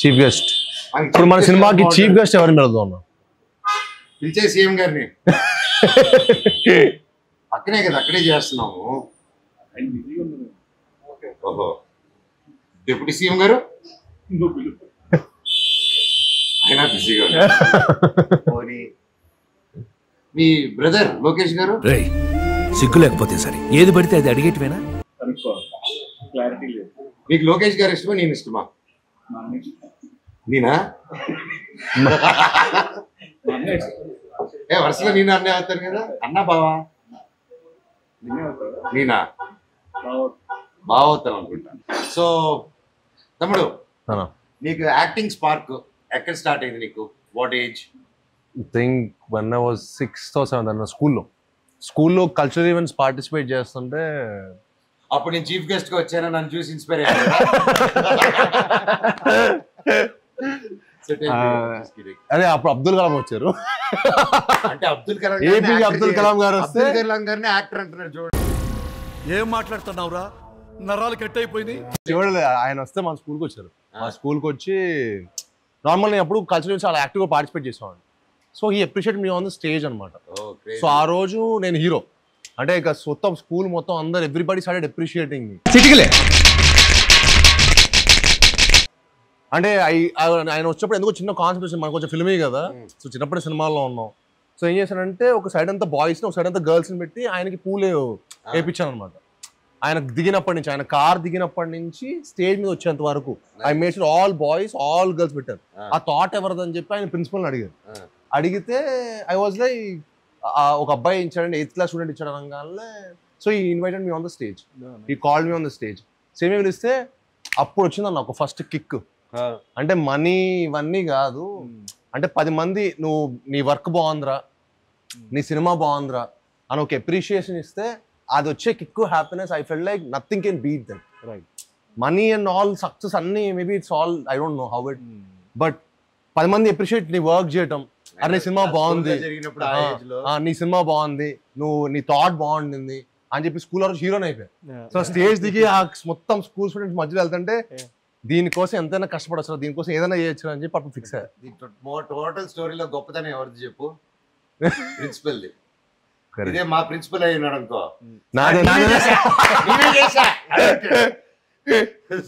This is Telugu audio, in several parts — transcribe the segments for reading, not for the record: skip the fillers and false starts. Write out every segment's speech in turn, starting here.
Chief guest. ఇప్పుడు మన సినిమాకి చీఫ్ గెస్ట్ ఎవరిని పెడదాం? పిలిచే సీఎం గారిని. అక్కడే కదా, అక్కడే చేస్తున్నాము. ఓహో, డిప్యూటీ సీఎం గారు ఆయన బిజీగా పోనీ. మీ బ్రదర్ లోకేష్ గారు సిగ్గు లేకపోతే సరే ఏది పడితే అది అడిగేటివేనా? మీకు లోకేష్ గారు ఇష్టమా నేను ఇష్టమా? నేనా? వరుసగా నేను అన్నే అవుతాను కదా. అన్నా బావా నేనా బాగా అవుతాను అనుకుంటా. సో తమ్ముడు, నీకు యాక్టింగ్ స్పార్క్ ఎక్కడ స్టార్ట్ అయింది నీకు? What age? Think one I was 6th or 7th అన్న స్కూల్లో కల్చరల్ ఈవెంట్స్ పార్టిసిపేట్ చేస్తుంటే అప్పుడు నేను చీఫ్ గెస్ట్ గా వచ్చాను, నన్ను చూసి ఇన్స్పైర్ అయ్యాను. అదే అప్పుడు అబ్దుల్ కలాం వచ్చారు. అంటే అబ్దుల్ కలాం గారు వస్తే అబ్దుల్ కలాం గారిని యాక్టర్ అంటున్నారు. చూడండి ఏం మాట్లాడుతున్నావురా, నరాలు కట్ అయిపోయింది. చూడలే, ఆయన వస్తే మా స్కూల్కి వచ్చారు. మా స్కూల్కి వచ్చి నార్మల్ నేను అప్పుడు కల్చరల్ ఈవెంట్స్ చాలా యాక్టివ్గా పార్టిసిపేట్ చేసేవాడిని. So he appreciate me on the stage అనమాట. సో ఆ రోజు నేను హీరో అంటే ఇక మొత్తం స్కూల్ మొత్తం అందరు ఎవ్రీబడి స్టార్టెడ్ అప్రిషియేటింగ్ మీ. అంటే ఆయన వచ్చినప్పుడు ఎందుకో చిన్న కాన్సెప్ట్ వచ్చింది, మనకు కొంచెం ఫిల్మీ కదా. సో చిన్నప్పుడు సినిమాల్లో ఉన్నాం. సో ఏం చేశానంటే ఒక సైడ్ అంతా బాయ్స్ని ఒక సైడ్ అంతా గర్ల్స్ని పెట్టి ఆయనకి పూలే వేయించాను అనమాట. ఆయన దిగినప్పటి నుంచి, ఆయన కార్ దిగినప్పటి నుంచి స్టేజ్ మీద వచ్చేంత వరకు I made sure all boys all girls పెట్టారు. ఆ థాట్ ఎవరిదని చెప్పి ఆయన ప్రిన్సిపల్ని అడిగారు. అడిగితే ఐ వాజ్ లైక్ ఒక అబ్బాయి ఇచ్చాడండి, 8th class స్టూడెంట్ ఇచ్చాడు అనగానే. So he invited me on the stage, he called me on the stage. Same ఏమి ఇస్తే అప్పుడు వచ్చిందన్న ఒక ఫస్ట్ కిక్. అంటే మనీ ఇవన్నీ కాదు, అంటే 10 మంది నువ్వు నీ వర్క్ బాగుందిరా, నీ సినిమా బాగుందిరా అని ఒక అప్రిషియేషన్ ఇస్తే అది వచ్చే kick, happiness, I felt like nothing can beat that. Right, money and all success అన్ని maybe it's all I don't know how it, but 10 మంది అప్రిషియేట్ నీ వర్క్ చేయటం, అరే నీ సినిమా బాగుంది, నీ సినిమా బాగుంది, నువ్వు నీ థాట్ బాగుండింది అని చెప్పి స్కూల్ రోజు హీరోని అయిపోయాయి. సో స్టేజ్ దిగి ఆ మొత్తం స్కూల్ స్టూడెంట్స్ మధ్యలో వెళ్తుంటే దీనికోసం ఎంతైనా కష్టపడచ్చు, దీనికోసం ఏదైనా చేయొచ్చు అని చెప్పి అప్పుడు ఫిక్స్ అయ్యారు. టోటల్ స్టోరీలో గొప్పతనం ఎవరిది చెప్పు? ప్రిన్సిపల్. ఇదే మా ప్రిన్సిపల్ అయి ఉన్నాడు అనుకో,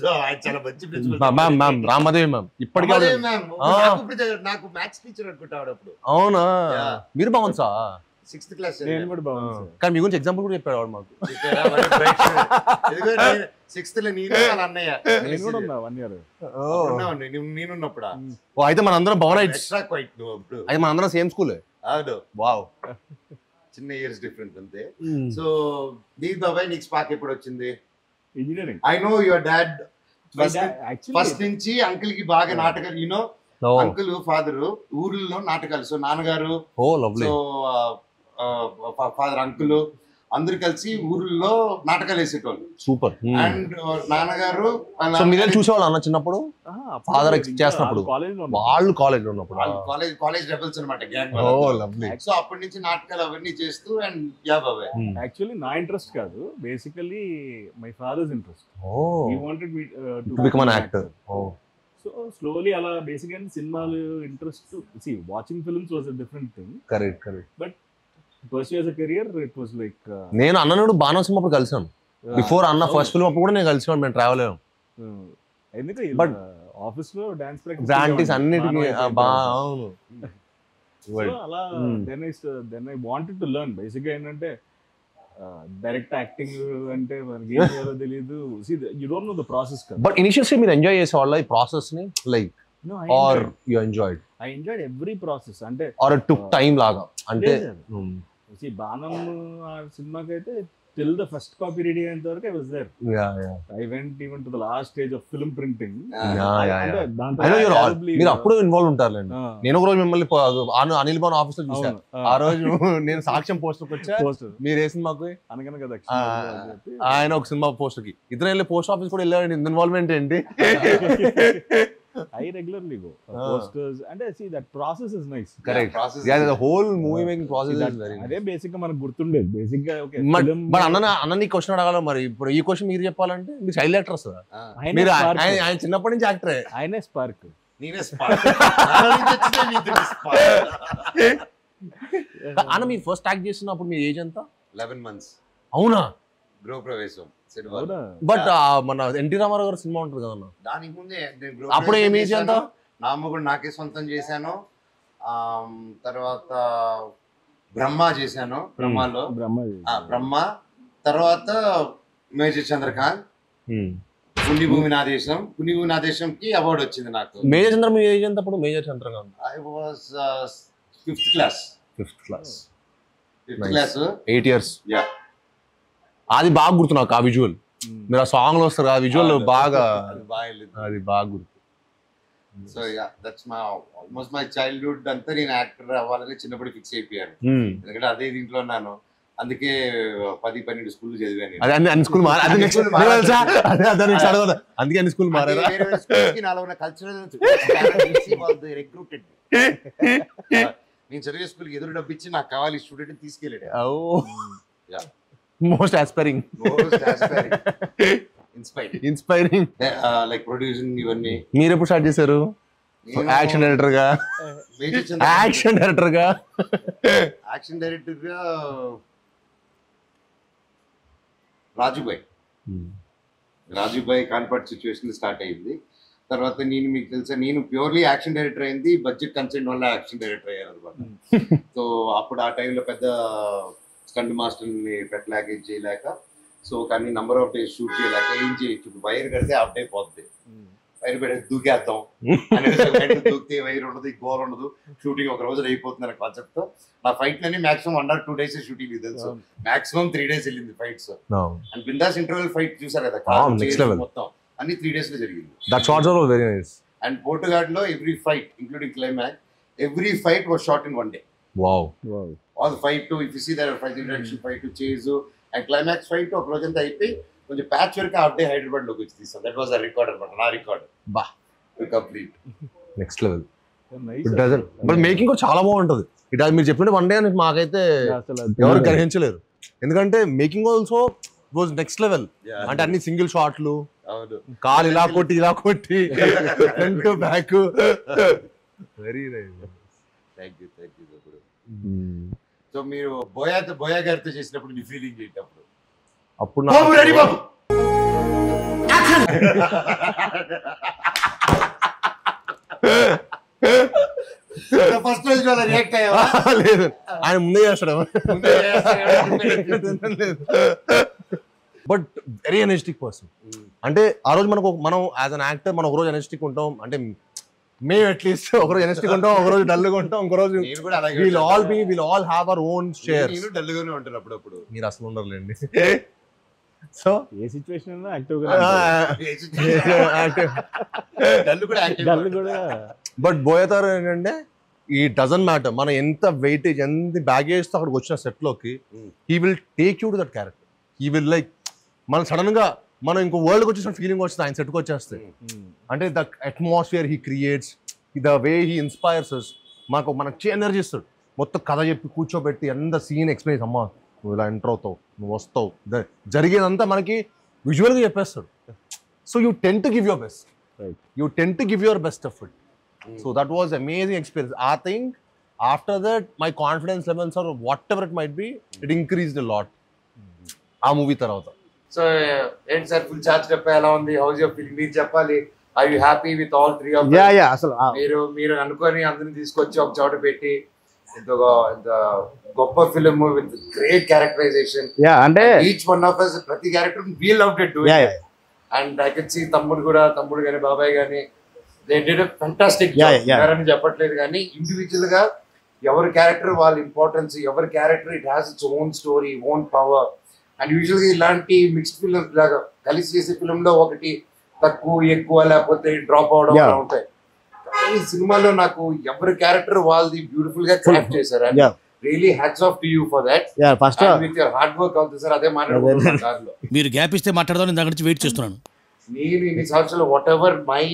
చాలా మంచి ప్రిన్సిపల్. రామదేవి మ్యామ్ ఇప్పటికీ నాకు మ్యాథ్స్ టీచర్ అనుకుంటాడు అప్పుడు. అవునా, మీరు బాగుంది సార్ 6th class. కానీ మీ గురించి ఎగ్జాంపుల్ కూడా చెప్పాడు వాడు మాకు. 6th లో నేను వాళ్ళ అన్నయ్య నేనున్నప్పుడు. అయితే మన అందరం భవన ఎక్స్ట్రా క్వైట్. నువ్వు అప్పుడు అయితే మన అందరం సేమ్ స్కూల్. అవును, వావ్, చిన్న ఇయర్స్ డిఫరెన్స్ అంతే. సో దీప్ బాబాయ్, నీకు స్పార్క్ ఎప్పుడు వచ్చింది? Engineering. I know your dad first నుంచి అంకుల్ కి బాగా నాటకాలు, యూనో అంకుల్ ఫాదర్ ఊర్లలో నాటకాలు. సో నాన్నగారు, సో ఫాదర్ అంకుల్ అందరు కలిసి ఊర్లో నాటకాలు వేసేటోళ్ళు. సూపర్. అండ్ నాన్నగారు చూసేవాళ్ళు అన్న చిన్నప్పుడు, ఫాదర్ చేస్తున్నప్పుడు, వాళ్ళు కాలేజ్ లో ఉన్నప్పుడు, కాలేజ్ రెబల్స్ అనమాట గ్యాంగ్. సో అప్పటి నుంచి నాటకాలు అవన్నీ చేస్తూ. అండ్ యా బాబాయ్, యాక్చువల్లీ నా ఇంట్రెస్ట్ కాదు, basically my father's interest. He wanted me to become an actor. So slowly అలా బేసిక్గా సినిమాలు interest. See watching films was a different thing. Correct. But pursue as a career, it was like నేను అన్ననుడు బాణం సినిమా అప్పుడు కలిసాను. బిఫోర్ అన్న ఫస్ట్ ఫిల్మ్ అప్పుడు కూడా నేను కలిసాను. మేము ట్రావెల్ అయ్యాం. ఎందుకు బట్ ఆఫీస్ లో డాన్స్ ప్రాక్టీస్ అన్నిటికీ అవును. అలా then I wanted to learn. బేసిక్గా ఏంటంటే డైరెక్ట్ యాక్టింగ్ అంటే మనకి ఏం చేయాలో తెలియదు. You don't know the process కదా. బట్ ఇనిషియల్లీ మీరు ఎంజాయ్ చేసేవాళ్ళ ఈ ప్రాసెస్ ని, like are you enjoyed? I enjoyed every process. అంటే ఆర్ ఇట్ టుక్ టైం లాగా? అంటే బాణం సినిమాకి అయితే till the first copy ready అయ్యేంత వరకు I was there. I went even to the last stage of film printing. మీరు అప్పుడు ఇన్వాల్వ్ ఉంటారులేండి. నేను ఒక రోజు మిమ్మల్ని అనిల్ భవన్ ఆఫీస్ లో చూసాను. ఆ రోజు నేను సాక్ష్యం పోస్టర్ వచ్చా, మీరు ఏ సినిమాకు అనగనగా ఆయన ఒక సినిమా పోస్టర్ కి ఇతను వెళ్ళి పోస్ట్ ఆఫీస్ కూడా వెళ్ళాడు. ఇన్వాల్వ్మెంట్ ఏంటి? I regularly go posters and I see that process is nice. Correct. Yeah, the whole movie making process is very nice. అదే బేసిక్ గా మనకు గుర్తుండేది. బేసిక్ గా ఓకే. బట్ అన్న నీ క్వశ్చన్ అడగాల మరి. ఇప్పుడు ఈ క్వశ్చన్ మీరు చెప్పాలంటే మీరు చైల్డ్ యాక్టర్స్ కదా. మీరు ఆయన చిన్నప్పటి నుంచి యాక్టరే. ఆయనే స్పార్క్. నేనే స్పాట్. నాలో నుంచి వచ్చిందే నీతో స్పాట్. అన్న మీరు ఫస్ట్ యాక్ట్ చేస్తున్నప్పుడు మీ ఏజ్ ఎంత? 11 months అవునా? గృహప్రవేశం సినిమా. అవునా? బట్ మన ఎన్టీ రామారావు గారు సినిమా ఉంటుంది కదన్న, దానికి ముందే నేను అప్పుడు ఏం ఏజ్ ఎంత? నా మొగుడు నాకే సొంతం చేశాను. తర్వాత బ్రహ్మ చేశాను. బ్రహ్మలో బ్రహ్మ తర్వాత మేజర్ చంద్రకాంత్, పుణ్యభూమి నా దేశం. పుణ్యభూమి నా దేశంకి అవార్డు వచ్చింది నాకు. మేజర్ చంద్ర మీ ఏజ్ ఎంత అప్పుడు? Major Chandrakanth I was 5th class. 5th class. 5th class. 8 years. Yeah. అది బాగా గుర్తు నాకు ఆ విజువల్. మీరు ఆ సాంగ్ లో వస్తారు ఆ విజువల్ బాగా, అది బాగా గుర్తు. So yeah that's my almost my childhood అంతా నేను యాక్టర్ అవ్వాలని చిన్నప్పుడు ఫిక్స్ అయిపోయాను. ఎందుకంటే అదే దీంట్లో ఉన్నాను. అందుకే 10-12 స్కూల్ చదివాను. అదే అన్ని స్కూల్ అందుకే అన్ని స్కూల్ మారారా? నాలో ఉన్న కల్చరల్ రిక్రూటెడ్. నేను చదివే స్కూల్కి ఎదురు డబ్బిచ్చి నాకు కావాలి స్టూడెంట్ తీసుకెళ్ళాడు. Most aspiring, inspiring like producing ఇవన్నీ. మీరు ఎప్పుడు స్టార్ట్ చేశారు యాక్షన్ డైరెక్టర్ గా? యాక్షన్ డైరెక్టర్ గా రాజుబాయ్ కాన్పర్ట్ సిచ్యువేషన్ స్టార్ట్ అయింది. తర్వాత నేను మీకు తెలుసా నేను ప్యూర్లీ యాక్షన్ డైరెక్టర్ అయింది బడ్జెట్ కన్సెంట్ వల్ల యాక్షన్ డైరెక్టర్ అయ్యాను అనమాట. సో అప్పుడు ఆ టైంలో పెద్ద స్టంట్ మాస్టర్ని పెట్టలేక ఏం చేయలేక, సో కానీ నంబర్ ఆఫ్ డేస్ షూట్ చేయలేక ఏం చేయొచ్చు, వైర్ కడితే అప్డే అయిపోద్ది, వైర్ పెడితే దూకేద్దాం అనేది దూకితే వైర్ ఉండదు, గోల్ ఉండదు, షూటింగ్ ఒక రోజు అయిపోతుంది అనే కాన్సెప్ట్ తో నా ఫైట్ అన్ని మాక్సిమం 1 or 2 days షూటింగ్ తెలుసు. మాక్సిమం 3 days వెళ్ళింది ఫైట్స్. అండ్ బిందాస్ ఇంటర్వెల్ ఫైట్ చూసారు కదా మొత్తం అన్ని 3 days లో జరిగింది. That shots are very nice. And పోర్టుగాడ్ లో every fight including climax every fight was shot in 1 day. Wow. All the fight too if you see that fight introduction fight to chase and climax fight ఒక రోజంతా అయిపోయి కొంచెం patch work half day Hyderabad లోకి వచ్చి తీసాం. దట్ వాస్ ద రికార్డ్ అన్నమాట, నా రికార్డ్. బా complete next level. It doesn't but making కూడా చాలా బాగుంటది. ఇట్ మీరు చెప్పినట్టు 1 day అని మాకైతే ఎవరు గ్రహించలేరు. ఎందుకంటే making also was next level. అంటే అన్ని సింగిల్ షాట్లు, కాలు ఇలా కొట్టి front back. Very nice. Thank you. So మీరు బోయా గారితో చేసినప్పుడు మీ ఫీలింగ్ ఏంటప్పుడు? అప్పుడు ఫస్ట్ రోజు రియాక్ట్ అయ్యావా? లేదు, ఆయన ముందే చేస్తాడు. But very energetic person. అంటే ఆ రోజు మనం యాజ్ అన్ యాక్టర్ మనం ఒకరోజు ఎనర్జెటిక్ ఉంటాం, అంటే మేము అట్లీస్ట్ ఒకరోజు ఎనర్జెటిక్ ఉంటాం, ఒకరోజు డల్గా ఉంటాం, ఇంకోరోజు will all have our own share. డల్గానే ఉంటాను అప్పుడప్పుడు. మీరు అసలు ఉండరులేండి. సో ఏ సిచ్యువేషన్ బట్ బోయతారు ఏంటంటే ఈ డజంట్ మ్యాటర్ మనం ఎంత వెయిటేజ్ ఎంత బ్యాగేజ్ తో అక్కడికి వచ్చిన సెట్ లోకి he will take you to that character. He will like మనం సడన్ గా మనం ఇంకో వరల్డ్కి వచ్చేసిన ఫీలింగ్ వస్తుంది ఆయన సెట్కి వచ్చేస్తే. అంటే the atmosphere he creates, the way he inspires us. మనకు ఎనర్జీ ఇస్తాడు. మొత్తం కథ చెప్పి కూర్చోబెట్టి ఎంత సీన్ ఎక్స్ప్లెయిన్, అమ్మా నువ్వు ఇలా ఎంటర్ అవుతావు, నువ్వు వస్తావు, జరిగేదంతా మనకి విజువల్గా చెప్పేస్తాడు. So you ten to give your best, you ten to give your best effort. So that was amazing experience. I think after that my confidence levels or whatever it might be, it increased a lot ఆ మూవీ తర్వాత. సో ఏంటి సార్ ఫుల్ చార్జ్ చెప్పా ఎలా ఉంది? హౌస్ యువర్ ఫీలింగ్ మీరు చెప్పాలి. Are you happy with all 3 of them? Yeah అసలు మీరు అనుకొని అందరిని తీసుకొచ్చి ఒక చోట పెట్టి ఇంత గొప్ప film with great characterization. Yeah అంటే ఈచ్ వన్ ఆఫ్ us ప్రతి character we loved it doing it. And I can see తమ్ముడు గాని బాబాయ్ గాని they did a fantastic job. అని చెప్పట్లేదు కానీ ఇండివిజువల్ గా ఎవరి క్యారెక్టర్ వాళ్ళ ఇంపార్టెన్స్, ఎవరి character it has its own story, own power. And usual గా ఇలాంటి మిక్స్డ్ ఫిల్మ్స్ లాగా కలిసి చేసే ఫిల్మ్ లో ఒకటి తక్కువ ఎక్కువ లేకపోతే డ్రాప్ అవడం అలా ఉంటాయి. ఈ సినిమాలో నాకు ఎవరి క్యారెక్టర్ వాళ్ళది బ్యూటిఫుల్ గా క్రాఫ్ట్ చేశారు. Really hats off to you for that. First with your hard work అవుతుంది సార్. అదే మాట్లాడుతున్నాను. మీరు గ్యాప్ ఇస్తే మాట్లాడదాం, నేను దగ్గర నుంచి వెయిట్ చేస్తున్నాను. నేను ఇన్ని సంవత్సరాలు what ever my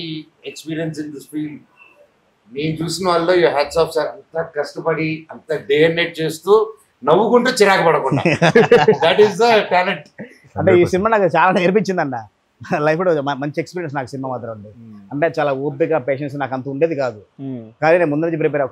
experience in this field నేను చూసిన వాళ్ళలో యూ హ్యాట్స్ ఆఫ్ సార్. అంత కష్టపడి అంత డే అండ్ నైట్ చేస్తూ నవ్వుకుంటూ చిరాకు పడకుండా దట్ ఈస్ ద టాలెంట్. అంటే ఈ సినిమా నాకు చాలా నేర్పించింది అన్న. లైఫ్లో మంచి ఎక్స్పీరియన్స్ నాకు సినిమా మాత్రం ఉంది. అంటే చాలా ఓపిక పేషెన్స్ నాకు అంత ఉండేది కాదు, కానీ నేను ముందు నుంచి ప్రిపేర్